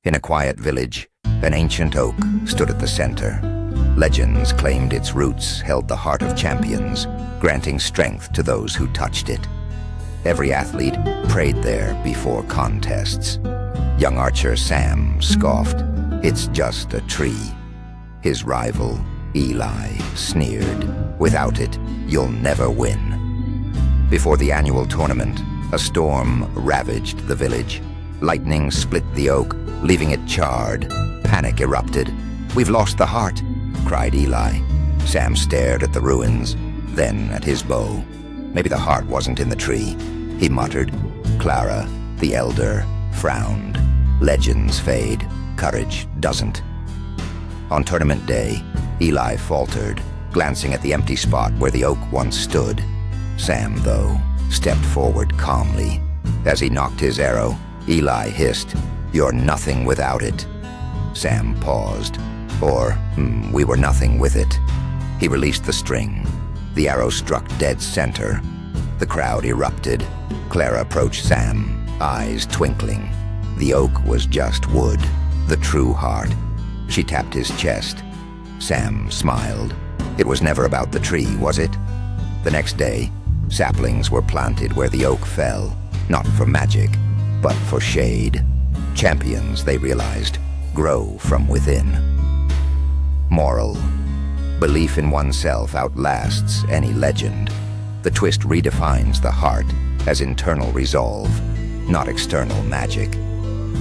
In a quiet village, an ancient oak stood at the center. Legends claimed its roots held the heart of champions, granting strength to those who touched it. Every athlete prayed there before contests. Young archer Sam scoffed, "It's just a tree." His rival, Eli, sneered, "Without it, you'll never win." Before the annual tournament, a storm ravaged the village. Lightning split the oak, leaving it charred. Panic erupted. "We've lost the heart," cried Eli. Sam stared at the ruins, then at his bow. Maybe the heart wasn't in the tree, he muttered. Clara, the elder, frowned. Legends fade, courage doesn't. On tournament day, Eli faltered, glancing at the empty spot where the oak once stood. Sam, though, stepped forward calmly. As he knocked his arrow, Eli hissed, "You're nothing without it." Sam paused. We were nothing with it. He released the string. The arrow struck dead center. The crowd erupted. Clara approached Sam, eyes twinkling. The oak was just wood, the true heart. She tapped his chest. Sam smiled. It was never about the tree, was it? The next day, saplings were planted where the oak fell, not for magic, but for shade. Champions, they realized, grow from within. Moral: belief in oneself outlasts any legend. The twist redefines the heart as internal resolve, not external magic.